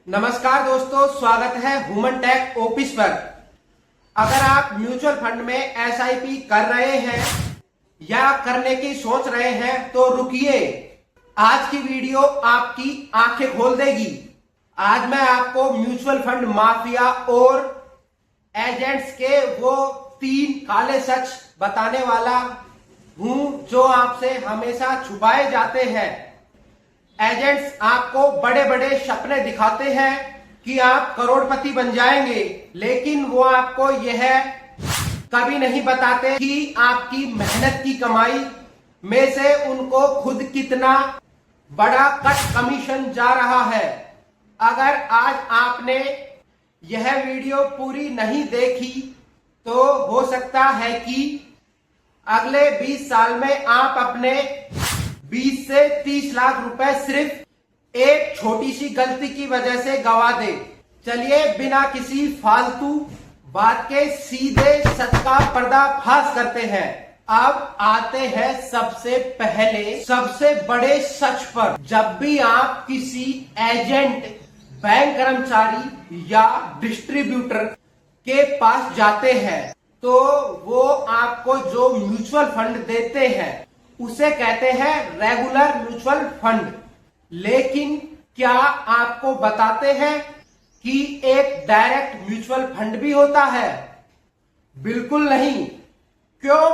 नमस्कार दोस्तों, स्वागत है ह्यूमन टेक ऑफिस पर। अगर आप म्यूचुअल फंड में एसआईपी कर रहे हैं या करने की सोच रहे हैं तो रुकिए, आज की वीडियो आपकी आंखें खोल देगी। आज मैं आपको म्यूचुअल फंड माफिया और एजेंट्स के वो 3 काले सच बताने वाला हूं जो आपसे हमेशा छुपाए जाते हैं। एजेंट्स आपको बड़े बड़े सपने दिखाते हैं कि आप करोड़पति बन जाएंगे, लेकिन वो आपको यह कभी नहीं बताते कि आपकी मेहनत की कमाई में से उनको खुद कितना बड़ा कट कमीशन जा रहा है। अगर आज आपने यह वीडियो पूरी नहीं देखी तो हो सकता है कि अगले 20 साल में आप अपने 20 से 30 लाख रुपए सिर्फ एक छोटी सी गलती की वजह से गवा दे। चलिए बिना किसी फालतू बात के सीधे सच का पर्दाफाश करते हैं। अब आते हैं सबसे पहले सबसे बड़े सच पर। जब भी आप किसी एजेंट, बैंक कर्मचारी या डिस्ट्रीब्यूटर के पास जाते हैं तो वो आपको जो म्यूचुअल फंड देते हैं उसे कहते हैं रेगुलर म्यूचुअल फंड। लेकिन क्या आपको बताते हैं कि एक डायरेक्ट म्यूचुअल फंड भी होता है? बिल्कुल नहीं। क्यों?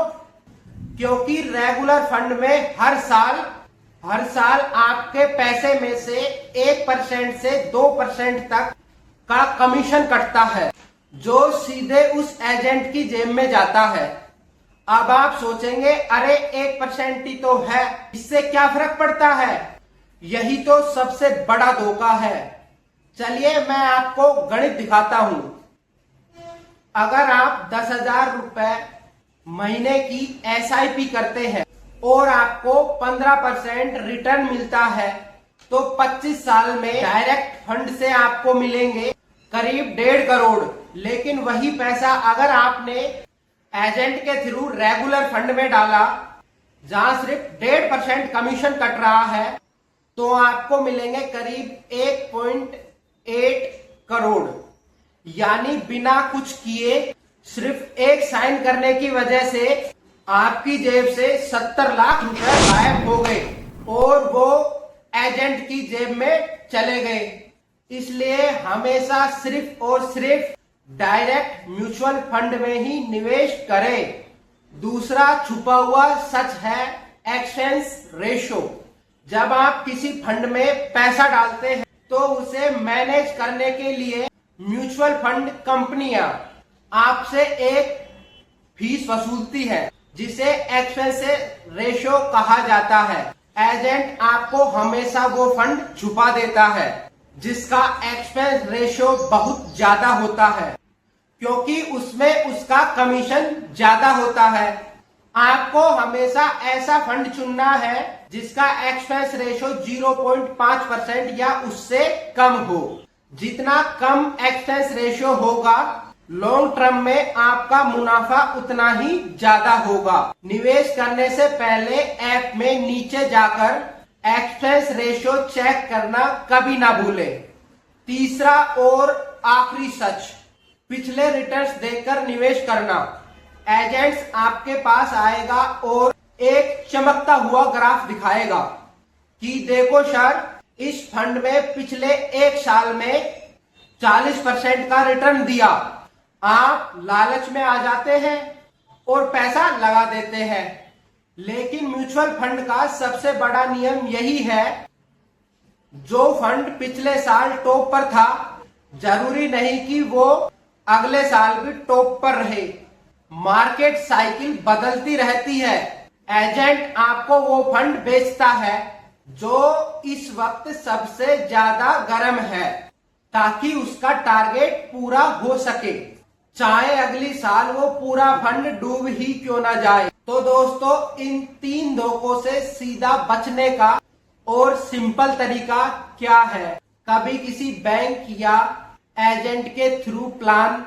क्योंकि रेगुलर फंड में हर साल आपके पैसे में से 1% से 2% तक का कमीशन कटता है जो सीधे उस एजेंट की जेब में जाता है। अब आप सोचेंगे अरे 1% ही तो है, इससे क्या फर्क पड़ता है? यही तो सबसे बड़ा धोखा है। चलिए मैं आपको गणित दिखाता हूं। अगर आप 10,000 रुपए महीने की एसआईपी करते हैं और आपको 15% रिटर्न मिलता है तो 25 साल में डायरेक्ट फंड से आपको मिलेंगे करीब 1.5 करोड़। लेकिन वही पैसा अगर आपने एजेंट के थ्रू रेगुलर फंड में डाला जहां सिर्फ 1.5% कमीशन कट रहा है तो आपको मिलेंगे करीब 1.8 करोड़। यानी बिना कुछ किए सिर्फ एक साइन करने की वजह से आपकी जेब से 70 लाख रुपए गायब हो गए और वो एजेंट की जेब में चले गए। इसलिए हमेशा सिर्फ और सिर्फ डायरेक्ट म्यूचुअल फंड में ही निवेश करें। दूसरा छुपा हुआ सच है एक्सपेंस रेशो। जब आप किसी फंड में पैसा डालते हैं तो उसे मैनेज करने के लिए म्यूचुअल फंड कंपनियां आपसे एक फीस वसूलती है जिसे एक्सपेंस रेशो कहा जाता है। एजेंट आपको हमेशा वो फंड छुपा देता है जिसका एक्सपेंस रेशो बहुत ज्यादा होता है क्योंकि उसमें उसका कमीशन ज्यादा होता है। आपको हमेशा ऐसा फंड चुनना है जिसका एक्सपेंस रेशो 0.5% या उससे कम हो। जितना कम एक्सपेंस रेशो होगा लॉन्ग टर्म में आपका मुनाफा उतना ही ज्यादा होगा। निवेश करने से पहले ऐप में नीचे जाकर एक्सपेंस रेशो चेक करना कभी ना भूलें। तीसरा और आखिरी सच, पिछले रिटर्न्स देखकर निवेश करना। एजेंट्स आपके पास आएगा और एक चमकता हुआ ग्राफ दिखाएगा कि देखो सर, इस फंड में पिछले 1 साल में 40% का रिटर्न दिया। आप लालच में आ जाते हैं और पैसा लगा देते हैं। लेकिन म्यूचुअल फंड का सबसे बड़ा नियम यही है, जो फंड पिछले साल टॉप पर था जरूरी नहीं कि वो अगले साल भी टॉप पर रहे। मार्केट साइकिल बदलती रहती है। एजेंट आपको वो फंड बेचता है जो इस वक्त सबसे ज्यादा गर्म है ताकि उसका टारगेट पूरा हो सके, चाहे अगली साल वो पूरा फंड डूब ही क्यों ना जाए। तो दोस्तों, इन 3 धोखों से सीधा बचने का और सिंपल तरीका क्या है? कभी किसी बैंक या एजेंट के थ्रू प्लान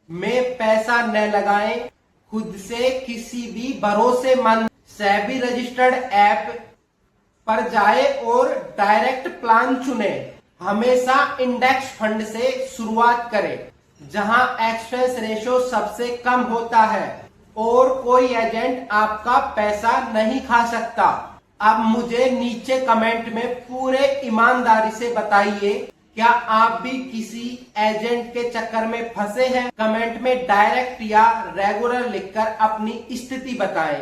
में पैसा न लगाएं। खुद से किसी भी भरोसेमंद सेबी रजिस्टर्ड ऐप पर जाए और डायरेक्ट प्लान चुने। हमेशा इंडेक्स फंड से शुरुआत करें, जहां एक्सपेंस रेशो सबसे कम होता है और कोई एजेंट आपका पैसा नहीं खा सकता। अब मुझे नीचे कमेंट में पूरे ईमानदारी से बताइए, क्या आप भी किसी एजेंट के चक्कर में फंसे हैं? कमेंट में डायरेक्ट या रेगुलर लिखकर अपनी स्थिति बताएं।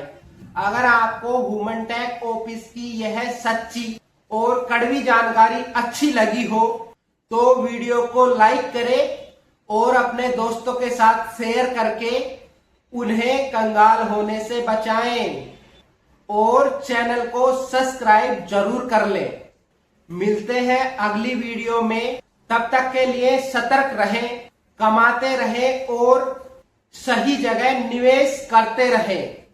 अगर आपको ह्यूमन टैक ऑफिस की यह सच्ची और कड़वी जानकारी अच्छी लगी हो तो वीडियो को लाइक करें और अपने दोस्तों के साथ शेयर करके उन्हें कंगाल होने से बचाएं और चैनल को सब्सक्राइब जरूर कर लें। मिलते हैं अगली वीडियो में, तब तक के लिए सतर्क रहें, कमाते रहें और सही जगह निवेश करते रहें।